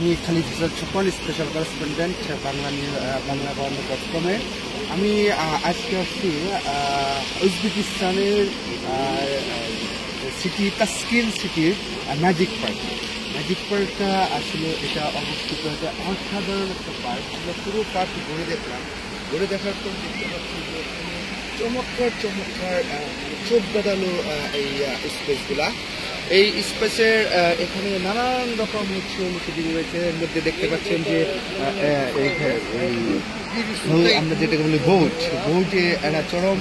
আমি Khalid Hossain Swapan, special correspondent বাংলা.com-এ। আমি আজকে আসছি উজবেকিস্তানের সিটি তাসকিন সিটির ম্যাজিক পার্ক। ম্যাজিক পার্কটা আসলে এটা অবস্থিত, এটা অসাধারণ একটা পার্ক। আমরা পুরো পার্ক ঘুরে দেখলাম, ঘুরে দেখার পর দেখতে পাচ্ছি যে চমৎকার চমৎকার চোখ বাঁধানো এই স্পেসগুলা। এই স্পেসের এখানে নানান রকম মুখোমুখি রয়েছে। এর মধ্যে দেখতে পাচ্ছেন যে আমরা যেটাকে বলি বোটে এরা চরম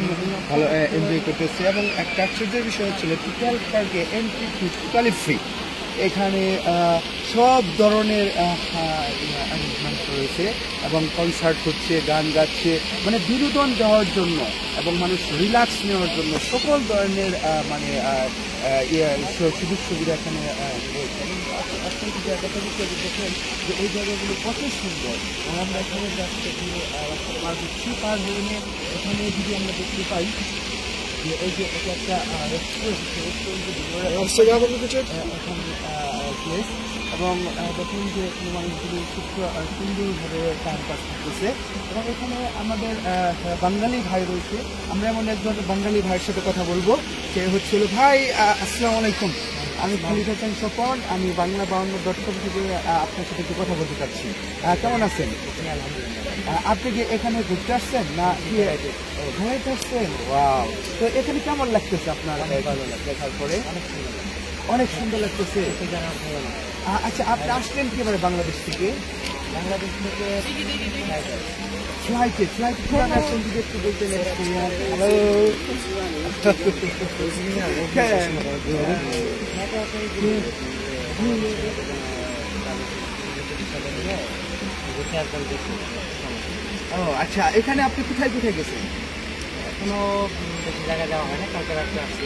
ভালো এনজয় করতেছে। এবং একটা আশ্চর্যের বিষয় হচ্ছিল টোটাল পার্কে এন্ট্রি ফি টোটালি ফ্রি। এখানে সব ধরনের অ্যারেঞ্জমেন্ট রয়েছে এবং কনসার্ট হচ্ছে, গান গাচ্ছে, মানে বিনোদন দেওয়ার জন্য এবং মানুষ রিল্যাক্স নেওয়ার জন্য সকল ধরনের মানে সুযোগ সুবিধা এখানে রয়েছে। অত্যন্ত জায়গাটা দেখেন যে এই জায়গাগুলো কত সুন্দর। আমরা এখানে যাচ্ছে পার হচ্ছি, পার হয়ে এখানে যদি আমরা দেখতে পাই যে এই যে এটা একটা প্লেস এবং দেখুন যে মানুষগুলো খুব সুন্দরভাবে টাইম পাস করতেছে। এবং এখানে আমাদের বাঙালি ভাই রয়েছে, আমরা এমন একজন বাঙালি ভাইয়ের সাথে কথা বলবো। সে হচ্ছিল ভাই আসসালামু আলাইকুম, আমি খালিদ হোসেন স্বপন, আমি বাংলা.com থেকে আপনার সাথে একটু কথা বলতে চাচ্ছি। কেমন আছেন? আপনি কি এখানে ঘুরতে আসছেন না ঘুরাইতে আসছেন? ওয়াও, তো এখানে কেমন লাগতেছে আপনার দেখার পরে? অনেক সুন্দর লাগতেছে। আচ্ছা, আপনি আসলেন কিভাবে বাংলাদেশ থেকে? বাংলাদেশ থেকে ফ্লাইটে কিভাবে আসছেন যদি একটু বলতেন। হ্যালো, ও আচ্ছা, এখানে আপনি কোথায় কোথায় গেছেন? এখনো বেশি জায়গা যাওয়া হয় না, কালকে রাত্রে আসছি।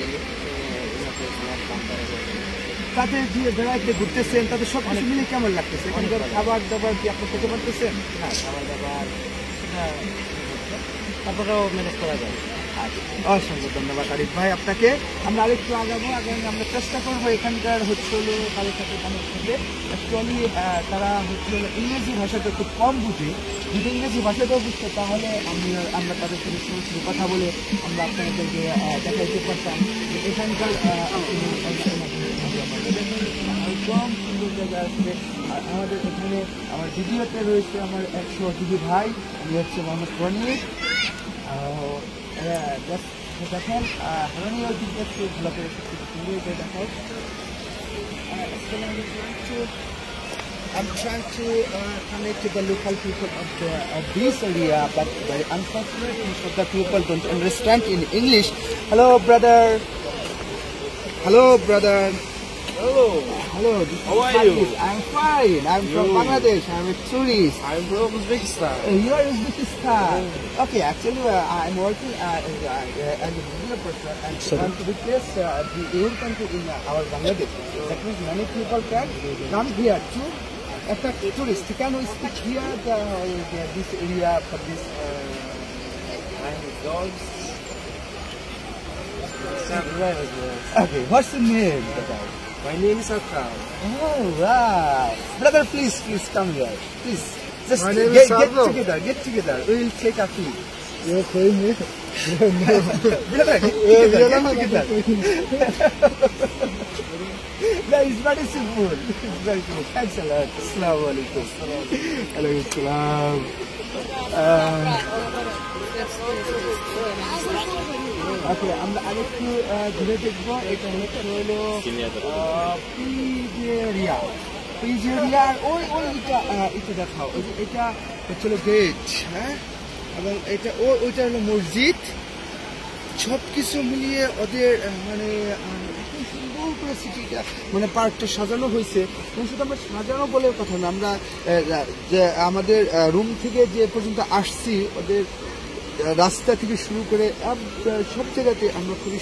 তাদের যে বেড়াইতে ঘুরতেছেন তাদের সব কিছু মিলে কেমন লাগতেছে? এখানকার খাবার দাবার কি আপনি খেতে পারতেছেন? হ্যাঁ, খাবার দাবার তারপরেও ম্যানেজ করা যায়। অসংখ্য ধন্যবাদ আরিফ ভাই আপনাকে। আমরা আরেকটু আগাবো, আমরা চেষ্টা করবো এখানকার হচ্ছে হলো তাদের সাথে কানেক্ট করতে। অ্যাকচুয়ালি তারা হচ্ছে হলো ইংরেজি ভাষাটা খুব কম বুঝে। যদি ইংরেজি ভাষাটাও বুঝতো তাহলে আমরা তাদের সাথে সরাসরি কথা বলে আমরা আপনাদেরকে দেখাইতে পারতাম যে এখানকার কম সুন্দর জায়গা আসছে। আর আমাদের এখানে আমার ভিডিওতে রয়েছে আমার এক সহযোগী ভাই, আমি হচ্ছে মোহাম্মদ রনির। দেখেন রনিও কিন্তু ব্লগের সুন্দর দেখাও। I'm trying to connect to the local people of this area, but very unfortunately, most of the people don't understand in English. Hello, brother. Hello. Hello. How are you? I'm fine. I'm from Bangladesh. I'm a tourist. I'm from Uzbekistan. You are Uzbekistan. Okay, actually, I'm working as a video person and want to replace your country in our Bangladesh. That means many people can come here to attract tourists. Can we speak here this area for this? Dogs. Okay, what's the name? My name is Akram. Oh, wow. Brother, please come here. Please. Just My name get is get together. We will take a clip. You're paying me? Brother, get together. That is very simple. It's very simple. Thanks a lot. Assalamu alaikum. Alaikum salam. Okay, আমরা আরেকটু ঘুরে দেখবো। এটা হচ্ছে হলো পিজেরিয়া। ওই এটা দেখাও, এটা হচ্ছে হলো গেট, হ্যাঁ, এবং এটা ওইটা হলো মসজিদ। সব কিছু মিলিয়ে ওদের মানে সুন্দর করে সিটিটা মানে পার্কটা সাজানো হয়েছে। শুধু আমরা সাজানো বলে কথা না, আমরা যে আমাদের রুম থেকে যে পর্যন্ত আসছি ওদের রাস্তা থেকে শুরু করে সব জায়গাতে আমরা খুবই